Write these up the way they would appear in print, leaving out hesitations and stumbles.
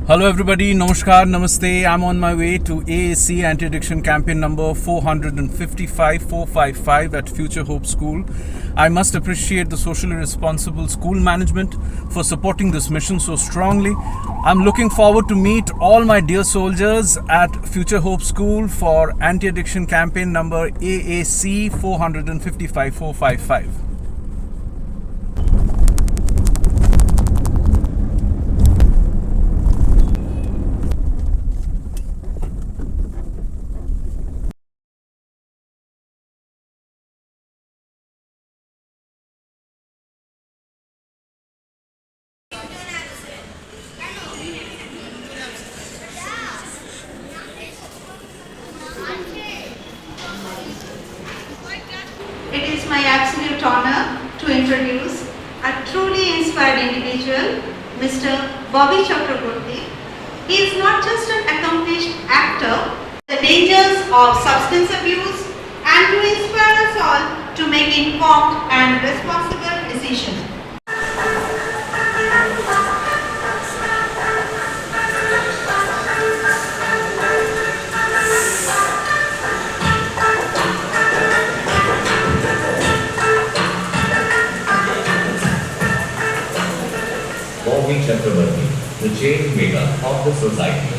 Hello everybody, Namaskar, Namaste. I'm on my way to AAC Anti-Addiction Campaign number 455 at Future Hope School. I must appreciate the socially responsible school management for supporting this mission so strongly. I'm looking forward to meet all my dear soldiers at Future Hope School for Anti-Addiction Campaign number AAC 455. It is my absolute honor to introduce a truly inspired individual, Mr. Bobby Chakraborty. He is not just an accomplished actor, the dangers of substance abuse, and to inspire us all to make informed and responsible decisions. Bobby Chakraborty, the change maker of the society.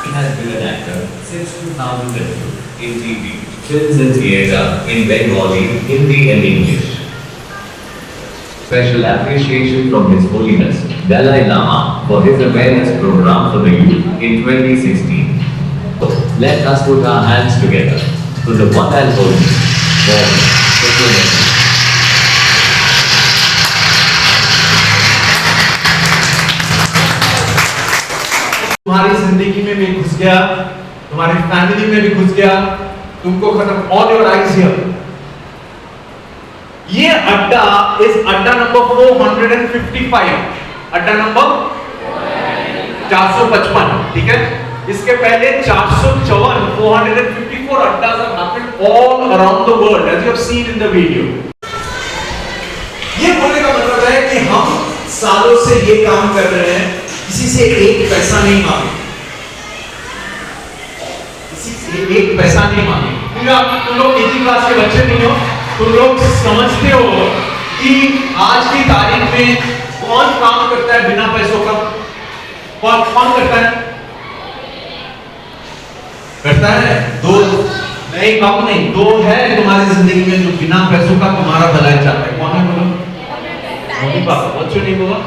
He has been an actor since 2002 in TV, films and theatre in Bengali, Hindi and English. Special appreciation from His Holiness Dalai Lama for his awareness program for the youth in 2016. Let us put our hands together for the one and only Bobby Chakraborty. तुम्हारी जिंदगी में भी घुस गया, तुम्हारी family में भी घुस गया, तुमको खत्म ऑन योर आइज हियर। ये अड्डा इस अड्डा नंबर 455, अड्डा नंबर 455, ठीक है। इसके पहले 454 454 अड्डास have happened all around the world as you have seen in the video। ये बोलने का मतलब है कि हम सालों से ये काम कर रहे हैं, किसी से एक पैसा नहीं मांगे, किसी से एक पैसा नहीं मांगे। तुम लोग केजी क्लास के बच्चे नहीं हो, तुम लोग समझते हो कि आज की तारीख में कौन काम करता है बिना पैसों का, कौन करता है? दो नहीं, कम नहीं, दो है तुम्हारी जिंदगी में जो बिना पैसों का तुम्हारा भलाई चाहता है। कौन है बोलो? Mummy papa. बच्चों नहीं बोला?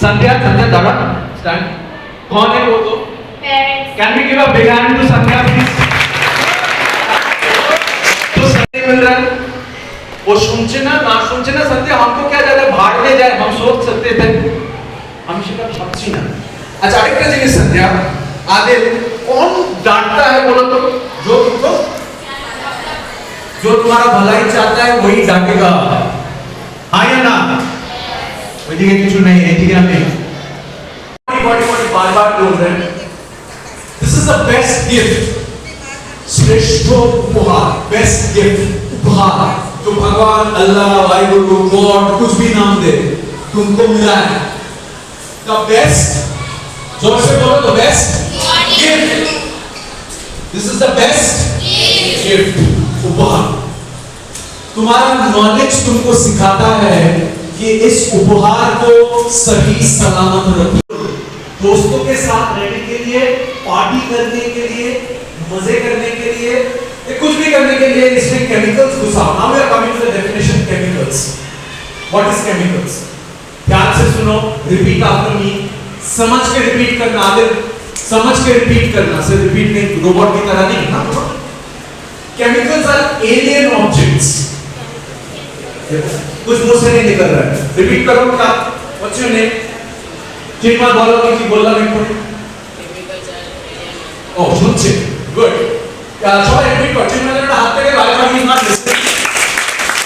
संध्या दादा स्टैंड। कौन है वो? तो can we give a big hand to Sandhya please? तो संध्या मिल रहा है, वो सुनचे ना संध्या, हमको क्या जाता है, भाड़ में जाए, हम सोच सकते थे हम शिका छपची ना। अच्छा एक जी संध्या आदिल, कौन डांटता है बोलो तो? जो तुम्हारा भलाई चाहता है वही डांटेगा, हाँ या ना? ওইদিকে কিছু নেই, এইদিকে আমি बॉडी बार क्लोज है। This is the best gift, श्रेष्ठ उपहार, बेस्ट गिफ्ट उपहार जो भगवान, अल्लाह, वाहिगुरु, गॉड, कुछ भी नाम दे, तुमको मिला है। द बेस्ट, जोर से बोलो, the best gift. This is the best gift उपहार। तुम्हारा नॉलेज तुमको सिखाता है कि इस उपहार को सही सलामत रखो। दोस्तों के साथ रहने के लिए, पार्टी करने के लिए, मजे करने के लिए, कुछ भी करने के लिए इसमें केमिकल्स घुसाओ। Now we are coming to the definition chemicals. What is chemicals? ध्यान से सुनो, रिपीट आफ्टर मी, समझ के रिपीट करना, आदिल समझ के रिपीट करना, सिर्फ रिपीट नहीं, रोबोट की तरह नहीं ना। Chemicals are alien objects. कुछ मुंह से नहीं निकल रहा है, रिपीट करो। क्या? What's your name? चिन्मय बोलो कि बोलना नहीं पड़े। ओह শুনছে, গুড। সবাই রিপিট করো, চিন্ময়টা হাত থেকে ভালো করে ইজ নট লিসনিং।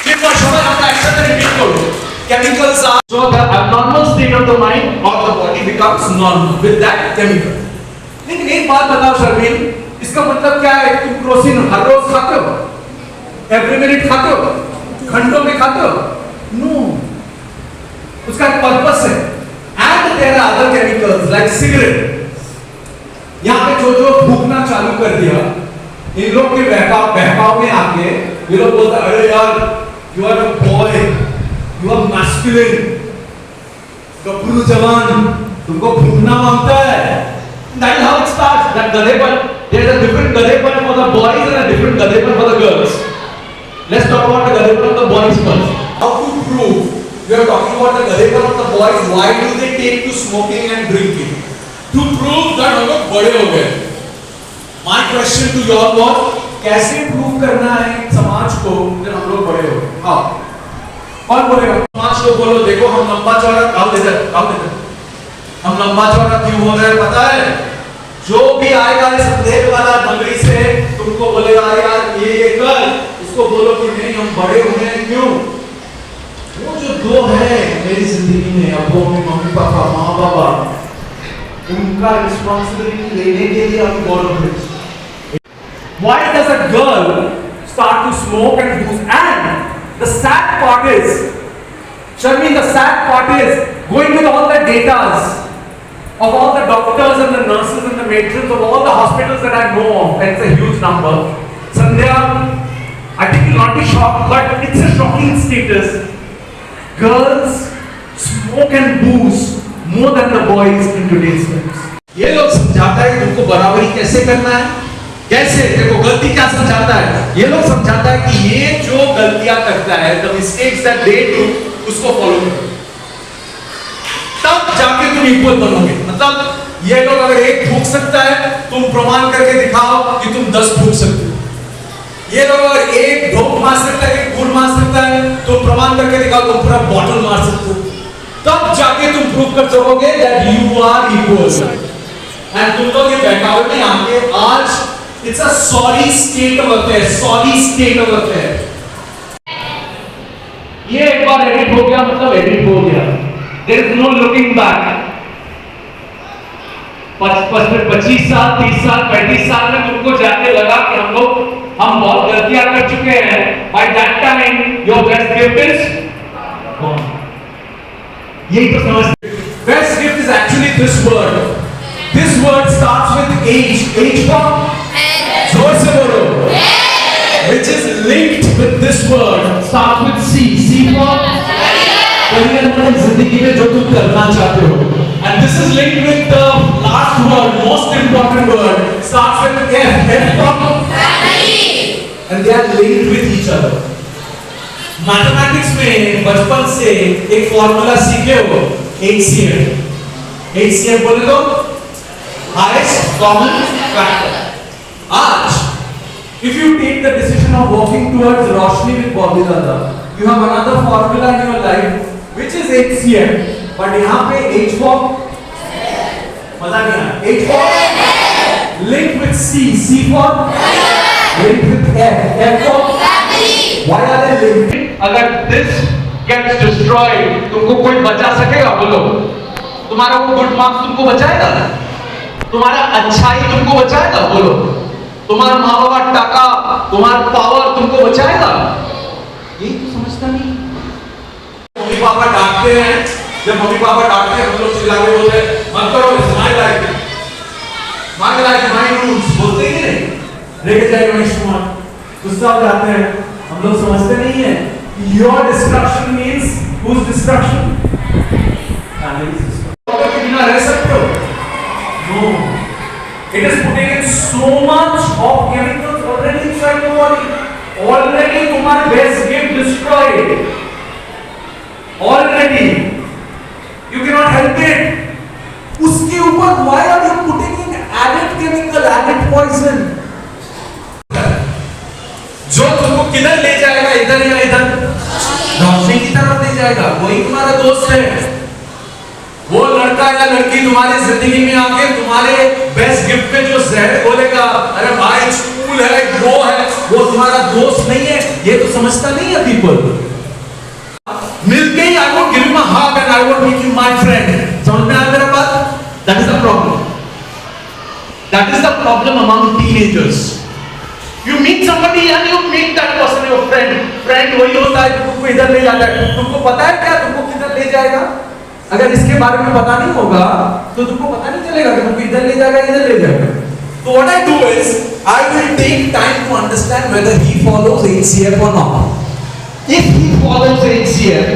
চিন্ময় সবাই আমরা একসাথে রিপিট করব। Chemicals are so the abnormal state of the mind or the body becomes normal with that chemical। लेकिन एक बात बताओ शर्मीन, इसका मतलब क्या है? तुम क्रोसिन हर रोज खाते हो? एवरी मिनट खाते हो? घंटों में खाते हो? नो, उसका पर्पस है। And there are other chemicals like cigarette. यहाँ पे जो फूकना चालू कर दिया, इन लोग के बहकाव में आके ये लोग बोलते हैं अरे यार you are a boy, you are masculine, गब्बरू जवान, तुमको फूकना मांगता है. That is how it starts. That गधेपन, there is a different गधेपन for the boys and a different गधेपन for the girls. Let's talk about the गधेपन of the boys first. How to prove? We are talking about the गधेपन of the boys. Why do they take to smoking and drinking? To prove that हम लोग बड़े हो गए. My question to you all was, कैसे prove करना है समाज को कि हम लोग बड़े हो गए? हाँ. कौन बोलेगा? समाज को बोलो, देखो हम लंबा चौड़ा काम देते. हम लंबा चौड़ा क्यों हो रहे हैं पता है? जो भी आएगा इस संदेश वाला नगरी से तुमको बोलेगा यार ये कर, उसको बोलो कि नहीं हम बड़े हुए हैं. क्यों? वो जो दो है मेरी जिंदगी में, अब वो मम्मी पापा माँ बाबा, उनका रिस्पॉन्सिबिलिटी लेने के लिए हम government. Why does a girl start to smoke and use? And the sad part is, Sharmi, the sad part is going with all the datas of all the doctors and the nurses and the matrons of all the hospitals that I know of, and it's a huge number. Sandhya, I think you'll not be shocked, but it's a shocking status. Girls smoke and booze more than the boys in today's times. ये लोग समझाता है कि तुमको बराबरी कैसे करना है, कैसे देखो गलती क्या समझाता है. ये लोग समझाता है कि ये जो गलतियां करता है, the mistakes that they do, उसको फॉलो करो, तब जाके तुम इक्वल बनोगे. मतलब ये लोग अगर एक फूंक सकता है, तुम प्रमाण करके दिखाओ कि तुम 10 फूंक सकते हो. ये लोग अगर एक ढोक मार सकता है, एक गुड़ मार सकता है, तुम प्रमाण करके दिखाओ तुम पूरा बॉटल मार सकते हो. तब जाके तुम प्रूव कर सकोगे that you are equal. And तुम लोग ये बहकावे में आके आज it's a sorry state of affairs, sorry state of affairs. ये एक बार एडिट हो गया मतलब एडिट हो गया. There is no looking back. 25 साल 30 साल 35 साल में तुमको जाके लगा कि हम बहुत गलतियां कर चुके हैं. By that time your best gift is gone. यही तो समझ. Best gift is actually this word. This word starts with H. H for जोर से बोलो. Which is linked with this word. Starts with C. C for career मतलब जिंदगी में जो तुम करना चाहते हो. And this is linked with the last word, most important word. Starts with F. F for family. And they are linked with each other. Mathematics में बचपन से एक फॉर्मूला सीखे हो, HCF. HCF बोले तो हाईएस्ट कॉमन फैक्टर. आज if you take the decision of walking towards Roshni with Bobby Dada, you have another formula in your life which is HCF. but यहाँ पे H for मजा नहीं आया. H for linked with C. C for linked with F. F for why are they linked? अगर this gets destroyed, तुमको कोई बचा सकेगा? बोलो. तुम्हारा वो गुड मार्क्स तुमको बचाएगा? तुम्हारा अच्छाई तुमको बचाएगा? बोलो. तुम्हारा माँ बाप टाका, तुम्हारा पावर तुमको बचाएगा? ये तो समझता नहीं. मम्मी पापा डांटते हैं, जब मम्मी पापा डांटते हैं हम लोग चिल्ला के बोलते हैं मत करो, माय लाइफ माय रूल्स बोलते ही नहीं. लेके जाएगा मनीष कुमार, गुस्सा हो जाते हैं. हम लोग समझते नहीं है your destruction means whose destruction. Family system के बिना रह सकते हो? No. It is putting in so much of chemicals already inside your body. Already तुम्हारे best gift destroyed. Already. You cannot help it. उसके ऊपर why are you putting in added chemical, added poison? जो तुमको किधर ले जाएगा, इधर या इधर? रोशनी की तरफ ले जाएगा. वही तुम्हारा दोस्त है. वो लड़का या लड़की तुम्हारी जिंदगी में आके तुम्हारे बेस्ट गिफ्ट पे जो जहर बोलेगा, अरे भाई स्कूल है वो तुम्हारा दोस्त नहीं है. ये तो समझता नहीं है पीपल. मिलके ही I won't give you my hug and I won't make you my friend. समझ में आया मेरा बात? That is the problem. That is the problem among teenagers. You meet somebody and you make that person your friend. Friend वही होता है तुमको इधर ले जाता है. तुमको पता है क्या तुमको किधर ले जाएगा? अगर इसके बारे में पता नहीं होगा तो तुमको पता नहीं चलेगा कि तुमको इधर ले जाएगा इधर ले जाएगा. So what I do is I will take time to understand whether he follows HCF or not. If he follows HCF,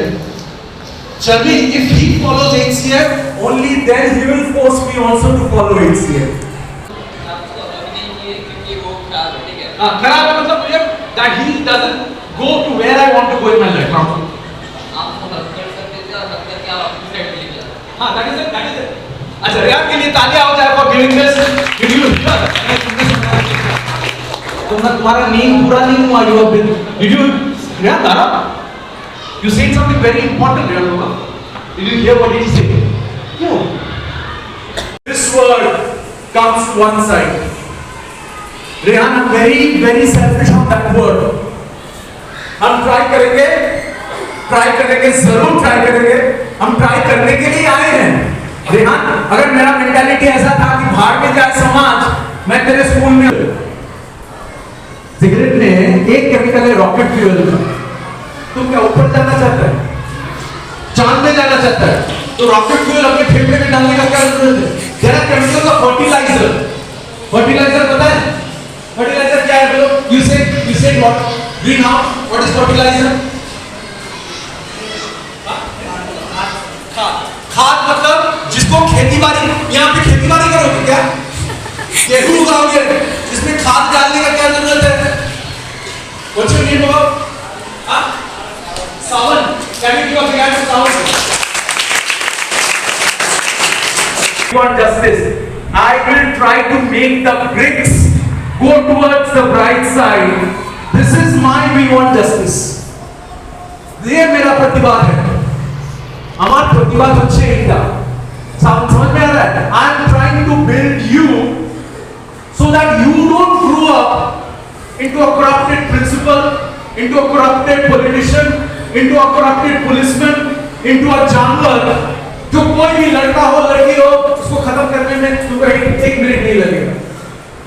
Charvi, if he follows HCF, only then he will force me also to follow HCF. खराब है मतलब मुझे that he doesn't go to where I want to go in my life. हाँ, that is it. अच्छा, Riyadh के लिए तालियां हो जाए for giving this review. तुम्हारा नींद पूरा नहीं हुआ you have been. Did you? Riyadh Dara? You said something very important, Riyaad. Did you hear what he said? No. This word comes to one side. Rehan, I'm very selfish on that word. हम try करेंगे, जरूर try करेंगे. हम try करने के लिए आए हैं. रेहान, अगर मेरा मेंटालिटी ऐसा था कि भाड़ में जाए समाज, मैं तेरे स्कूल में. सिगरेट में एक केमिकल है रॉकेट फ्यूल का. तुम क्या ऊपर जाना चाहता है? चांद में जाना चाहता है? तो रॉकेट फ्यूल अपने फेफड़े में डालने का क्या जरूरत है? जरा केमिकल का फर्टिलाइजर पता है? फर्टिलाइजर क्या है बोलो? You said what? Greenhouse. What is fertilizer? खाद मतलब जिसको खेती-बाड़ी, यहाँ पे खेती-बाड़ी करोगे क्या? गेहूं उगाओगे, इसमें खाद डालने का क्या जरूरत है? What's your name about? Sawan. Can you give a big hand to Sawan? You want justice? I will try to make the bricks go towards the bright side. This is my we want justice. ये मेरा प्रतिवाद है. हमारा प्रतिवाद अच्छे ही था. समझ में आ रहा है? I am trying to build you so that you don't grow up into a corrupted principal, into a corrupted politician, into a corrupted policeman, into a जानवर. जो कोई भी लड़का हो लड़की हो उसको खत्म करने में तुमको एक मिनट नहीं लगेगा.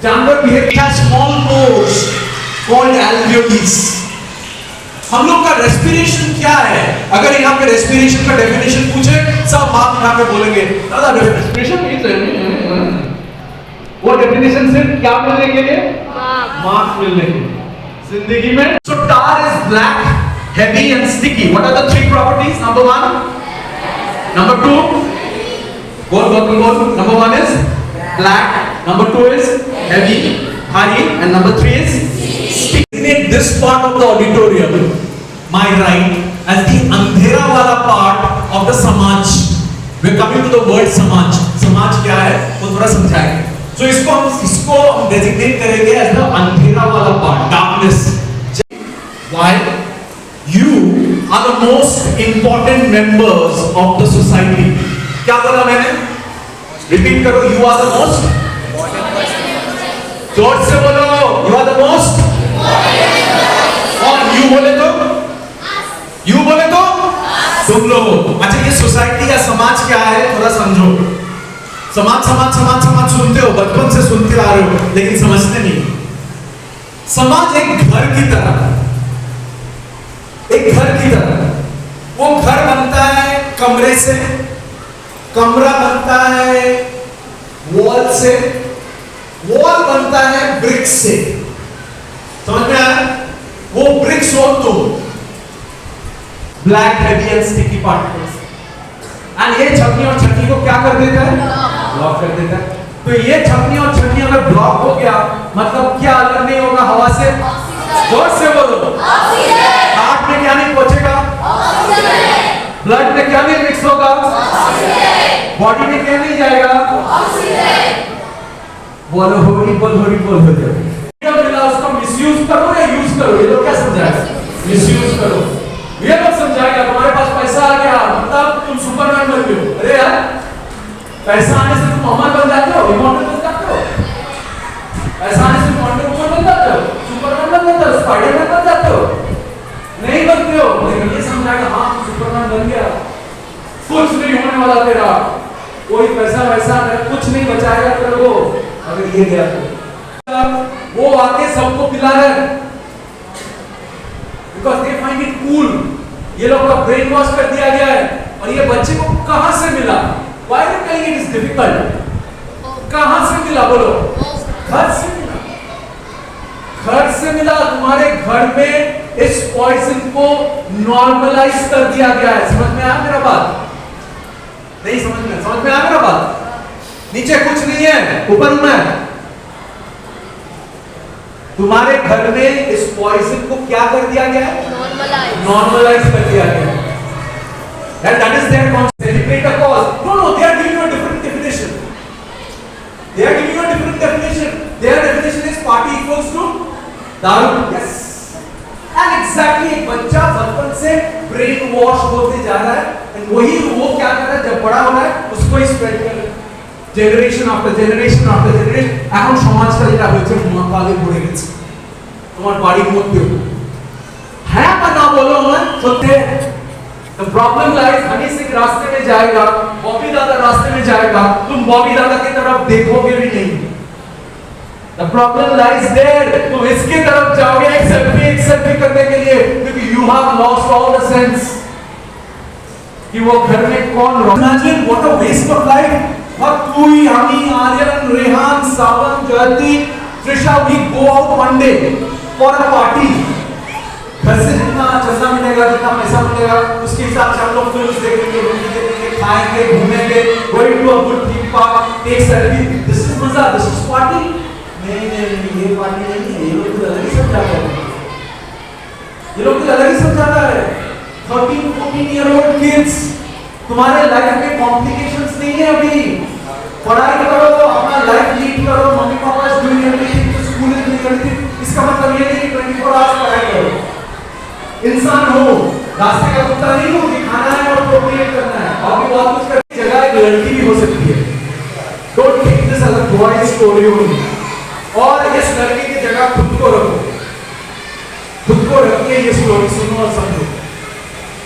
जानवर behave as small pores called alveoli. हम लोग का रेस्पिरेशन क्या है? अगर यहाँ पे रेस्पिरेशन का डेफिनेशन पूछे सब बात यहाँ पे बोलेंगे दादा रेस्पिरेशन मींस वो डेफिनेशन से क्या मिलने के लिए? मार्क्स मिलने के लिए जिंदगी में. So tar is black, heavy and sticky. What are the three properties? Number 1, number 2, goal. Number 1 is black, number 2 is heavy, भारी, and number 3 is sticky. This part of the auditorium, my right, as the अंधेरा वाला part of the समाज. We're coming to the word समाज. समाज क्या है? वो थोड़ा समझाएंगे. So इसको हम designate करेंगे as the अंधेरा वाला part, darkness. Why? You are the most important members of the society. क्या बोला मैंने? Repeat करो. You are the most. जोर से बोलो. You are the most. और यू बोले तो तुम लोग. अच्छा, ये सोसाइटी या समाज क्या है थोड़ा समझो. समाज सुनते हो, बचपन से सुनते आ रहे हो, लेकिन समझते नहीं. समाज एक घर की तरह, वो घर बनता है कमरे से, कमरा बनता है वॉल से, वॉल बनता है ब्रिक्स से. समझ में आया? वो ब्रिक्स हो तुम, black heavy and sticky particles. And ये छपनी और छटनी को क्या कर देता है? ब्लॉक कर देता है. तो ये छपनी और छटनी अगर ब्लॉक हो गया मतलब क्या अलग नहीं होगा हवा से? जोर से बोलो. हार्ट में क्या नहीं पहुंचेगा? ब्लड में क्या नहीं मिक्स होगा? बॉडी में क्या नहीं जाएगा? बोलो होरी बोल हो जाए. उसको मिसयूज करो या यूज करो? ये लोग क्या समझाएगा? मिसयूज करो. ये लोग समझाएगा तुम्हारे पास पैसा आ गया मतलब तुम सुपरमैन बन गए. अरे यार, पैसा आने से तुम अमर बन जाते हो, इमॉर्टल बन जाते हो. पैसा आने से तुम वंडर वुमन बन जाते हो, सुपरमैन बन जाते हो, स्पाइडरमैन बन जाते हो. नहीं बनते हो. लेकिन ये समझाएगा हाँ तुम सुपरमैन बन गया, कुछ नहीं होने वाला तेरा, कोई पैसा वैसा कुछ नहीं बचाएगा तेरे को अगर ये गया तो. वो आके सबको पिला रहे हैं because they find it cool. ये लोग का ब्रेन वॉश कर दिया गया है और ये बच्चे को कहां से मिला? Why are you telling it is difficult? कहां से मिला बोलो? घर से मिला। घर से मिला। तुम्हारे घर में इस पॉइजन को नॉर्मलाइज कर दिया गया है। समझ में आया मेरा बात? नहीं समझ में आया मेरा बात? नीचे कुछ नहीं है, ऊपर में। तुम्हारे घर में इस पॉइजन को क्या कर दिया गया है? नॉर्मलाइज कर दिया गया है। And that is their concept. Celebrate a cause. No, they are giving you a different definition. Their definition is party equals to दारू. Yes. And exactly एक बच्चा बचपन से ब्रेन वॉश होते जा रहा है, and वही वो क्या कर रहा है जब बड़ा हो रहा है उसको ही स्प्रेड कर रहा है, जनरेशन आफ्टर जनरेशन। এখন সমাজটা যেটা হয়েছে মহাকালে পড়ে গেছে। তোমার বাড়ির মধ্যে হ্যাঁ বা না বলো আমার সত্যি। The problem lies, Honey Singh रास्ते में जाएगा, बॉबी दादा रास्ते में जाएगा, तुम बॉबी दादा की तरफ देखोगे भी नहीं। The problem lies there, तुम इसकी तरफ जाओगे एक सेल्फी करने के लिए, क्योंकि you have lost all the sense कि वो घर में कौन रहा। Imagine what a waste of life. Tui, Ami, Aryan, Rehan, Sawan, Jyoti, Trisha, we go out one day for a party. घर से जितना चंदा मिलेगा, जितना पैसा मिलेगा, उसके हिसाब से हम लोग फिल्म्स देखेंगे, मूवी देखेंगे, खाएंगे, घूमेंगे, going to a good theme park, take selfie. This is मजा, this is party. नहीं, ये पार्टी नहीं है, ये लोग तो अलग ही समझाता है। ये लोग तो अलग ही समझाता है। 13-14 year old kids, तुम्हारे लाइफ में कॉम्प्लिकेशंस नहीं है अभी। पढ़ाई करो, अपना लाइफ लीड करो, mummy papa is doing everything, तो स्कूल इज डूइंग एवरीथिंग। इसका मतलब ये नहीं कि 24 आवर्स पढ़ाई करो। इंसान हो, रास्ते का कुत्ता नहीं हो कि खाना है और प्रोक्रिएट करना है, बाकी बहुत कुछ करने की जगह एक लड़की भी हो सकती है। Don't take this as a boy story only. और इस लड़की की जगह खुद को रखो, खुद को रख के ये स्टोरी सुनो और समझो।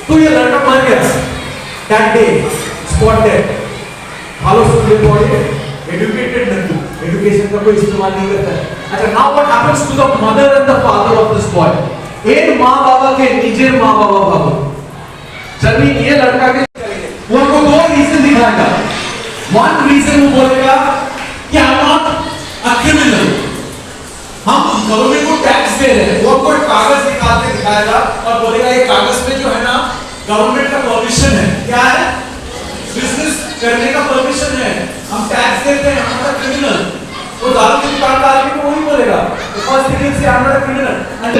तो ये लड़का मर गया that day, spotted, भालो सुन ले पड़े, educated नहीं, education का कोई इस्तेमाल नहीं करता है। अच्छा, now what happens to the mother and the father of this boy? एक माँ बाबा के नीचे माँ बाबा भागो, चलिए ये लड़का के वो उनको 2 रीजन दिखाएगा। 1 रीजन वो बोलेगा कि I'm not a criminal, हम गवर्नमेंट को टैक्स दे रहे हैं। वो कोई कागज निकाल के दिखाएगा और बोलेगा ये कागज पे जो है ना गवर्नमेंट का परमिशन है, क्या है? बिजनेस करने का परमिशन है, हम टैक्स देते हैं, हम not criminal। वो दारू की दुकान का आदमी को वही बोलेगा, first thing is I'm not a criminal। And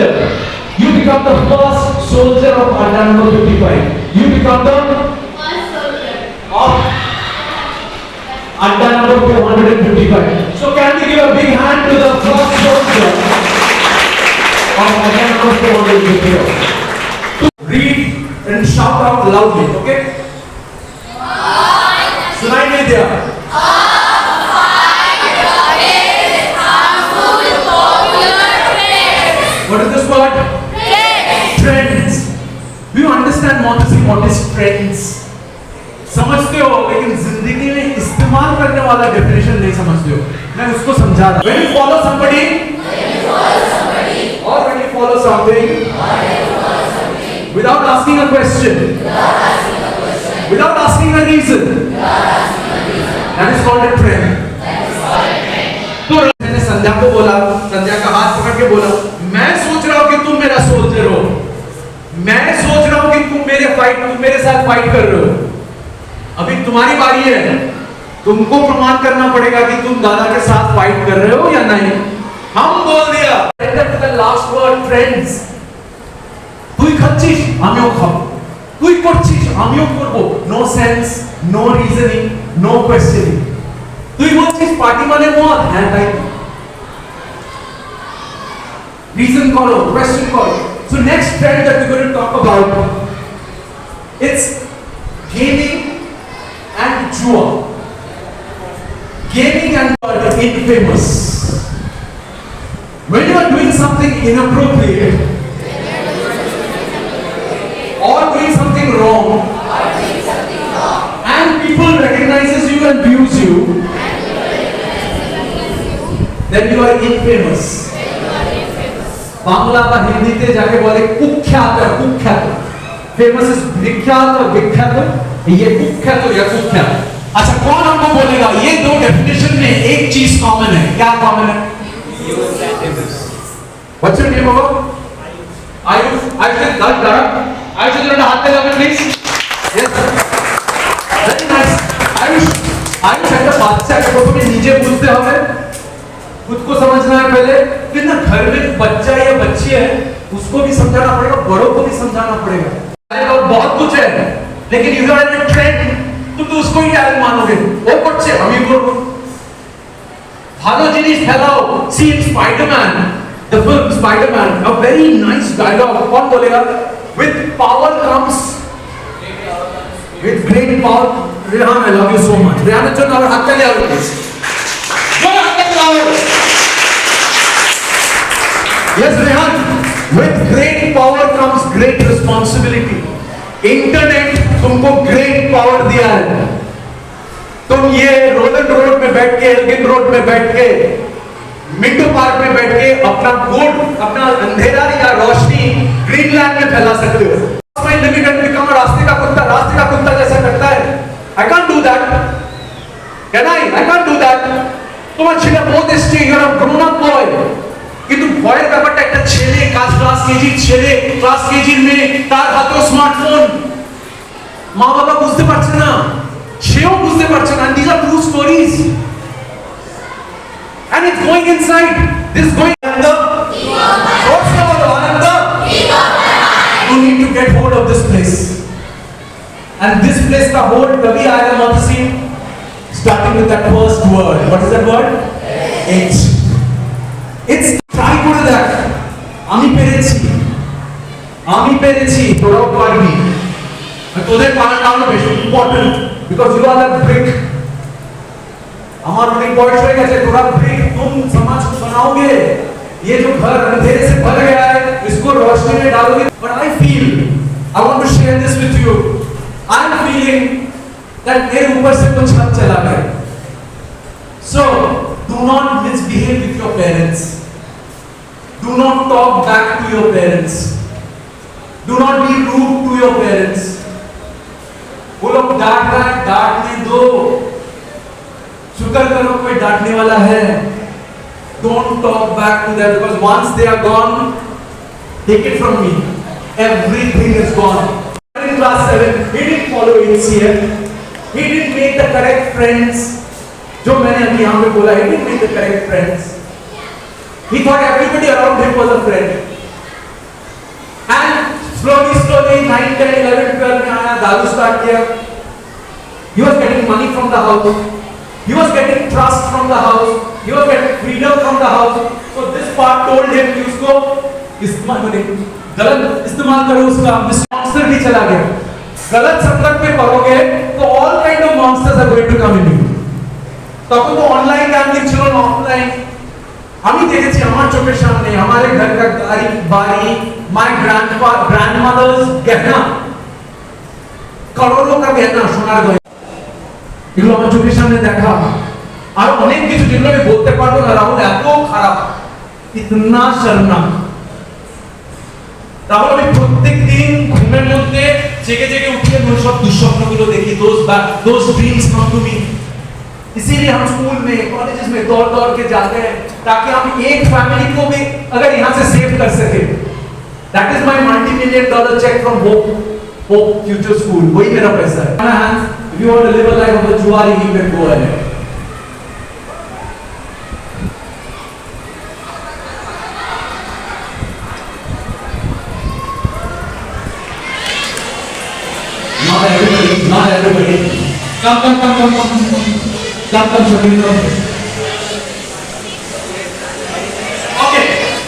you become the first soldier of Adda number 55. You become the first soldier of Adda number 455. So can we give a big hand to the first soldier of Adda number 455? To read and shout out loudly, okay? सुनाई नहीं दिया? What is this word? Trends. Do you understand what is trends? समझते हो, लेकिन जिंदगी में इस्तेमाल करने वाला डेफिनेशन नहीं समझते हो। मैं उसको समझा रहा हूँ। When you follow somebody, or when you follow something, without asking a question, without asking a reason, that is called a trend. तो मैंने संध्या को बोला, संध्या का हाथ पकड़ के बोला, मैं सोच रहा हूँ कि तुम मेरा सोल्जर हो, मैं सोच रहा हूँ कि तुम मेरे साथ फाइट कर रहे हो। अभी तुम्हारी बारी है, तुमको प्रमाण करना पड़ेगा कि तुम दादा के साथ फाइट कर रहे हो या नहीं। हम बोल दिया, लास्ट वर्ड ट्रेंड्स। তুই খাচ্ছিস আমিও খাবো, তুই করছিস আমিও করব, no sense, no reasoning, no questioning. তুই বলছিস পার্টি মানে মদ, হ্যাঁ তাই। Reason करो, question करो. So next trend that we're going to talk about, it's gaming and jua. Gaming and infamous. When you are doing something inappropriate or doing something wrong, and people recognizes you and views you, then you are infamous. Bangla বা হিন্দিতে যাকে বলে কুখ্যাত, কুখ্যাত। Famous is विख्यात और विख्यात, ये कुक है तो ये कुक है। अच्छा कौन हमको बोलेगा ये दो डेफिनेशन में एक चीज कॉमन है, क्या कॉमन है? What's your name, Baba? Ayush, हाथ लगा please. Yes, sir. Very nice. Ayush ऐसा बादशाह के फोटो में नीचे पूछते हमें खुद को समझना है पहले कि ना घर में बच्चा या बच्ची है उसको भी समझाना पड़ेगा, बड़ों को भी समझाना पड़ेगा। अरे तो बहुत कुछ है लेकिन यू आर इन ट्रेंड तुम तो उसको ही टैलेंट मानोगे। वो করছে আমি করব ভালো জিনিস ফেলাও। See in Spiderman the film Spiderman a very nice dialogue कौन बोलेगा? With power comes with great power. Rehan, I love you so much. Rehan, चलो और हाथ चले आओ प्लीज। जो हाथ चले आओ। Yes, Rehan. With great power comes great responsibility. Internet तुमको great power दिया है। तुम ये रोलन रोड में बैठ के, एल्गिन रोड में बैठ के, मिंटो पार्क में बैठ के अपना गुड, अपना अंधेरा या रोशनी ग्रीनलैंड में फैला सकते हो। रास्ते का कुत्ता जैसा करता है। I can't do that. Can I? I can't do that. তোমার ছেলে বহুত স্ট্রি, you are a grown up boy. কিন্তু ভয়ের ব্যাপারটা একটা ছেলে ক্লাস কেজির ছেলে, ক্লাস কেজির মেয়ে, তার হাতেও স্মার্টফোন। মা বাবা বুঝতে পারছে না, সেও বুঝতে পারছে না। These are true stories. And it's going inside. This is going under. What's the word? Under. You need to get hold of this place. And this place का hold तभी आएगा मौतसी starting with that first word. What is that word? H. It's try করে দেখ। আমি পেরেছি তোরাও পারবি। তোদের পারাটা হলো বেশি important because you are that brick. আমার অনেক বয়স হয়ে গেছে, তোরা brick तुम समाज को बनाओगे। ये जो घर अंधेरे से भर गया है इसको रोशनी में डालोगे। But I feel I want to share this with you. I'm feeling that मेरे ऊपर से कुछ हद चला गया। So do not misbehave with your parents. Do not talk back to your parents. Do not be rude to your parents. वो लोग डांट रहे हैं, डांटने दो। शुक्र करो कोई डांटने वाला है। Don't talk back to them because once they are gone, take it from me, everything is gone. In class 7, he didn't follow ACF. He didn't make the correct friends. जो मैंने अभी यहाँ पे बोला, he didn't make the correct friends. He thought everybody around him was a friend. And slowly, 9, 10, 11, 12 में आया, दारू start किया. He was getting money from the house. He was getting trust from the house. He was getting freedom from the house. So this part told him कि उसको गलत इस्तेमाल करो उसका। मॉन्स्टर भी चला गया। गलत संगत में पढ़ोगे तो all kind of monsters are going to come in you. तब तो ऑनलाइन ज्ञान ছিল না অফলাइन। আমি দেখেছি আমার চোখের সামনে हमारे घर का गाड़ी बारी my grandmother's गहना करोड़ों का गहना সোনার গয়না এগুলো আমার চোখের সামনে দেখা। আর অনেক কিছু যেগুলো আমি বলতে পারবো না রাহুল এত খারাপ इतना शर्मनाक। রাহুল আমি প্রত্যেকদিন ঘুমের মধ্যে জেগে জেগে উঠে সব দুঃস্বপ্নগুলো দেখি। those dreams come to me। इसीलिए हम स्कूल में कॉलेजेस में दौड़ के जाते हैं ताकि हम एक फैमिली को भी अगर यहाँ से सेव कर सके। That is my multi-million-dollar check from Hope Future School। वही मेरा पैसा है। If you want to live a life of a जुआरी, you can go ahead। Not everybody. Come, Shabir.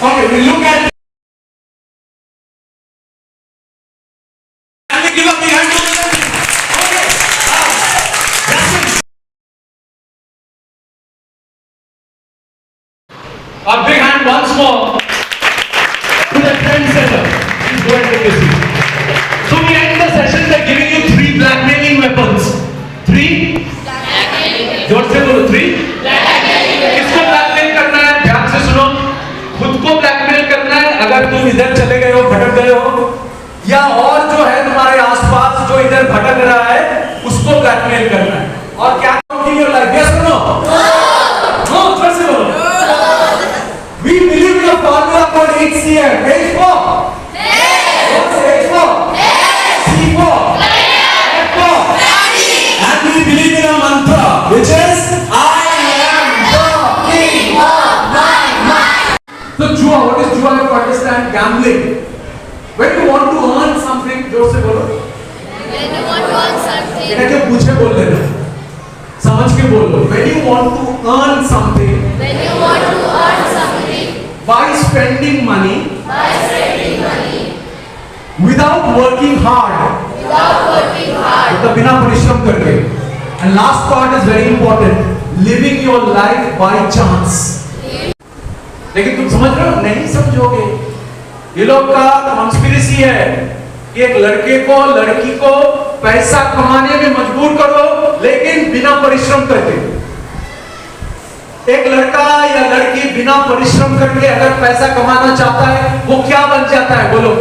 Okay, we look at. Can we give a big hand to them? Okay. A big hand once more to the trendsetter. Please go and take a seat. So we end the session by giving you 3 blackmailing weapons. 3? जोर से बोलो 3? किसको blackmail करना है? ध्यान से सुनो। खुद को ब्लैकमेल करना है अगर तुम इधर चले गए हो, भटक गए हो, या और जो है तुम्हारे आसपास जो इधर भटक रहा है ब्लैकमेल करना है और क्या इन योर लाइफ, यस और नो? नो, जोर से बोलो। We believe in a formula called HCM. H for what's H for? C for F for, and we believe in a mantra which is I am the king of my mind. So Jua, what is Jua? You have to understand gambling. When you want to earn something, जोर से बोलो। When you want to earn something, इन्हें क्या पूछे बोल लेना, समझ के बोलो। When you want to earn something, when you want to earn something, by spending money without working hard, मतलब बिना परिश्रम करके। And last part is very important, living your life by chance. लेकिन तुम समझ रहे हो? नहीं समझोगे। ये लोग का कॉन्स्पिरेसी है कि एक लड़के को लड़की को पैसा कमाने में मजबूर करो, लेकिन बिना परिश्रम करके। एक लड़का या लड़की बिना परिश्रम करके अगर पैसा कमाना चाहता है, वो क्या बन जाता है? बोलो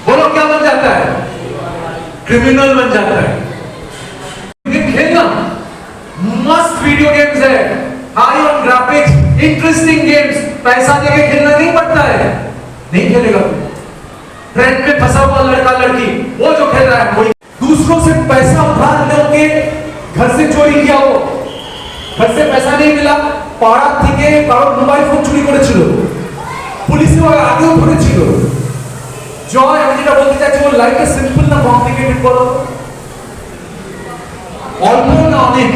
बोलो, क्या बन जाता है? क्रिमिनल बन जाता है। खेलना मस्त वीडियो गेम्स है, high on graphics, interesting games, पैसा देके खेलना नहीं पड़ता है, नहीं खेलेगा। ट्रेंड में फंसा हुआ लड़का लड़की वो जो खेल रहा है, वही दूसरों से पैसा उधार लेके घर से चोरी किया, वो घर से पैसा नहीं मिला, পাড়া থেকে কারো মোবাইল ফোন চুরি করেছিল, পুলিশে ওর আগেও ধরেছিল। জয়, আমি যেটা বলতে চাইছি, ওর লাইফটা সিম্পল না কমপ্লিকেটেড বলো? অল্প না অনেক?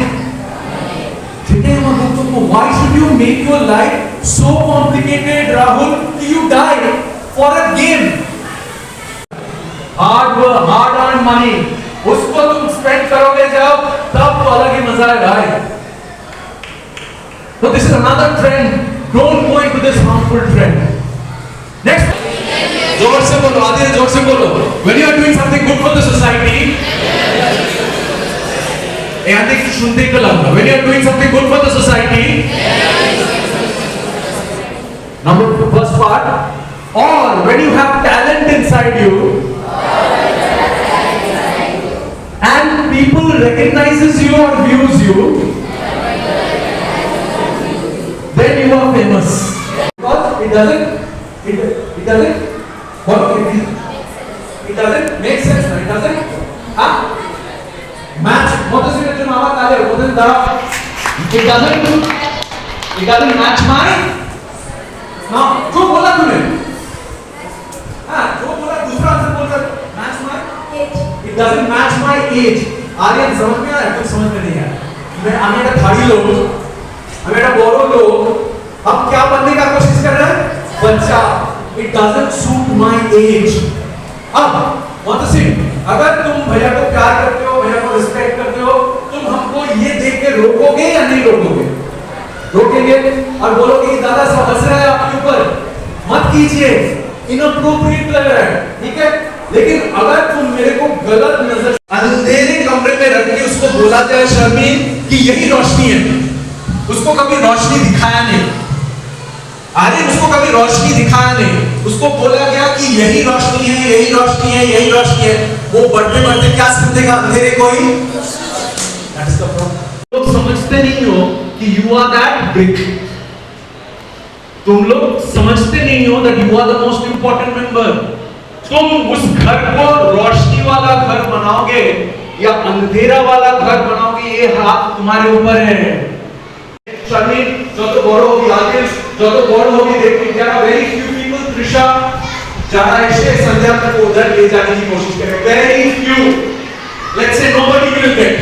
সেটাই আমার বক্তব্য। Why should you make your life so complicated, Rahul, that you die for a game? Hard work, hard earned money, उसको तुम स्पेंड करोगे जब, तब तो अलग ही मजा है भाई। So this is another trend. Don't go into this harmful trend. Next, जोर से बोलो, आदित्य जोर से बोलो। When you are doing something good for the society, Aditya सुनते ही तो लगता। When you are doing something good for the society, number first part, or when you have talent inside you, and people recognizes you or views you, then you are famous. Because it doesn't make sense, right? It doesn't match. What is it जो नावा काले? What is the? It doesn't match my. ना जो बोला तूने? हाँ, जो बोला दूसरा आंसर बोल कर match my age. It doesn't match my age. Aryan समझ में आ रहा है? कुछ समझ में नहीं आ रहा। मैं आने का थाली लोग, हमें बोरो लोग, अब क्या बनने का कोशिश कर रहे हैं? बच्चा। It doesn't suit my age. अब want to see, अगर तुम भैया को प्यार करते हो, भैया को रिस्पेक्ट करते हो, तुम हमको ये देख के रोकोगे या नहीं रोकोगे? रोकेंगे और बोलोगे कि दादा सब हंस रहा है आपके ऊपर, मत कीजिए, इनअप्रोप्रिएट लग रहा है, ठीक है? लेकिन अगर तुम मेरे को गलत नजर, अंधेरे कमरे में रख के उसको बोला जाए शर्मीन कि यही रोशनी है, उसको कभी रोशनी दिखाया नहीं, आर्यन उसको कभी रोशनी दिखाया नहीं, उसको बोला गया कि यही रोशनी है, यही रोशनी है, यही रोशनी है, वो बढ़ते बढ़ते क्या समझेगा? अंधेरे को ही। That is the problem. लोग समझते नहीं हो कि you are that brick. तुम लोग समझते नहीं हो that you are the most important member. तुम उस घर को रोशनी वाला घर बनाओगे या अंधेरा वाला घर बनाओगे, ये हाथ तुम्हारे ऊपर है। शर्मीन जो तो बड़ होगी, आदिल जो तो बड़ होगी, देखिए क्या वेरी फ्यू पीपल, त्रिशा जाना ऐसे संध्या को उधर ले जाने की कोशिश करें, very few, let's say nobody will get.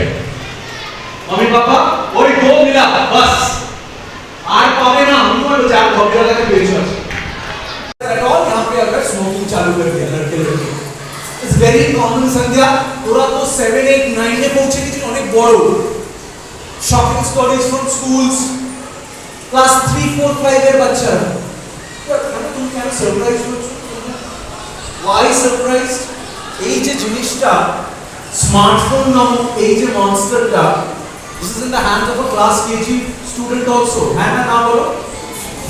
Mummy papa और दो मिला बस, आज पावे ना हम को चार कॉपी वाला के बेच कर एट ऑल। यहां पे अगर स्मोकिंग चालू कर दिया लड़के लड़के, इट्स वेरी कॉमन। संध्या তোরা তো 7 8 9 এ পৌঁছে গেছিস, অনেক বড়। Shopping stories from schools, class 3 4 5 এর বাচ্চারা, মানে তুমি কেন সারপ্রাইজ হচ্ছ? Why surprise? এই যে জিনিসটা স্মার্টফোন নামক এই যে মনস্টারটা, this is in the hands of a class KG student also, है ना बोलो?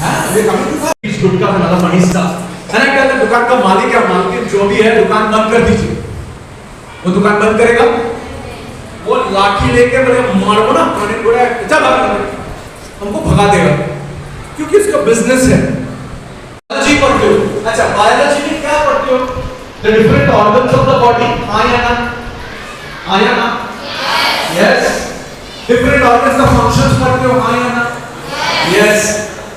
हाँ, ये coming to that. इस गुटका का मतलब मनी स्टाफ, है ना? क्या दुकान का मालिक या मालकिन जो भी है, दुकान बंद कर दीजिए। वो दुकान बंद करेगा? वो लाठी लेके बोले मारो ना, मैंने बोला चल हमको भगा देगा, क्योंकि इसका बिजनेस है। बायोलॉजी पढ़ते हो, अच्छा बायोलॉजी में क्या पढ़ते हो? The different organs of the body, हाँ या ना? हाँ या ना? यस। डिफरेंट ऑर्गन्स का फंक्शंस पढ़ते हो, हाँ या ना? यस।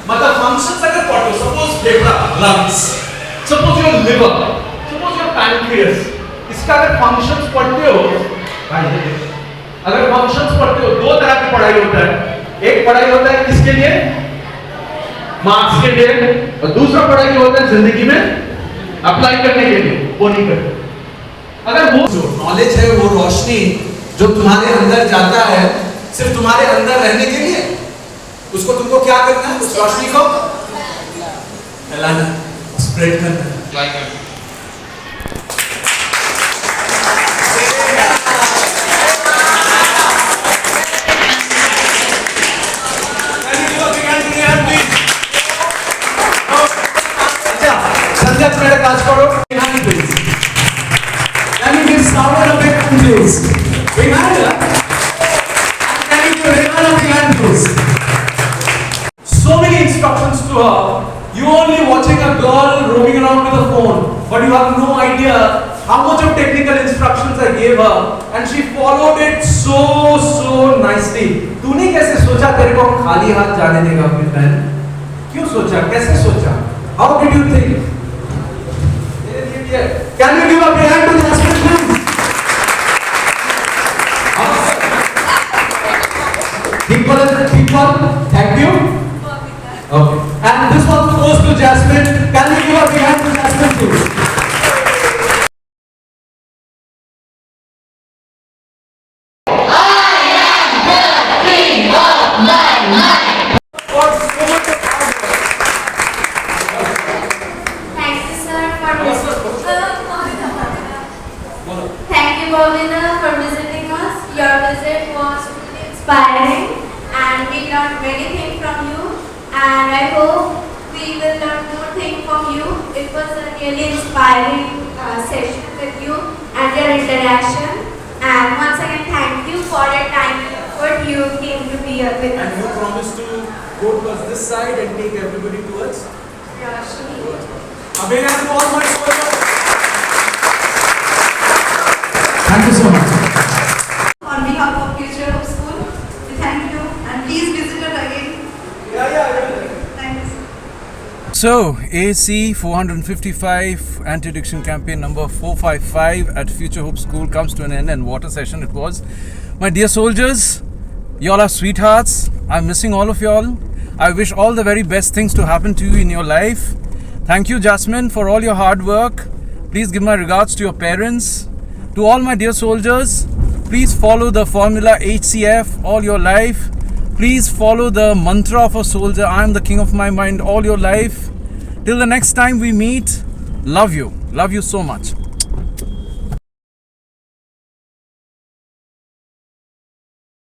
मतलब फंक्शंस अगर पढ़ते हो, सपोज फेफड़ा, lungs, suppose your liver, suppose your pancreas, इसका अगर फंक्शंस पढ़ते हो, अगर फंक्शंस पढ़ते हो, दो तरह की पढ़ाई होता है। एक पढ़ाई होता है किसके लिए? मार्क्स के लिए, और दूसरा पढ़ाई होता है जिंदगी में अप्लाई करने के लिए, वो नहीं करते। अगर वो जो नॉलेज है, वो रोशनी जो तुम्हारे अंदर जाता है सिर्फ तुम्हारे अंदर रहने के लिए, उसको तुमको क्या करना है? उस रोशनी को फैलाना, स्प्रेड करना। मेरे काज करो, behind please. Can you give sound of it please? Behind her. Can you give Rihanna behind please? So many instructions to her. You only watching a girl roaming around with a phone, but you have no idea how much of technical instructions I gave her, and she followed it so nicely. तूने कैसे सोचा तेरे को खाली हाथ जाने देगा अपनी बहन? क्यों सोचा? कैसे सोचा? How did you think? Can you give a big hand to Jasmine, please? People, thank you. Okay. And this one goes to Jasmine. Can you give a big hand to Jasmine, please? Thank you, Bobina, for visiting us. Your visit was really inspiring, and we learned many things from you. And I hope we will learn more things from you. It was a really inspiring session with you and your interaction. And once again, thank you for your time and effort you came to be here with us. And you promised to go towards this side and take everybody towards? Yeah, sure. A big hand to all my soldiers. Thank you so much. On behalf of Future Hope School, we thank you and please visit us again. Yeah. Thanks. So, AC 455 anti-addiction campaign number 455 at Future Hope School comes to an end, and what a session it was. My dear soldiers, y'all are sweethearts. I'm missing all of y'all. I wish all the very best things to happen to you in your life. Thank you, Jasmine, for all your hard work. Please give my regards to your parents. To all my dear soldiers, please follow the formula HCF all your life. Please follow the mantra of a soldier, I am the king of my mind, all your life. Till the next time we meet, love you. Love you so much.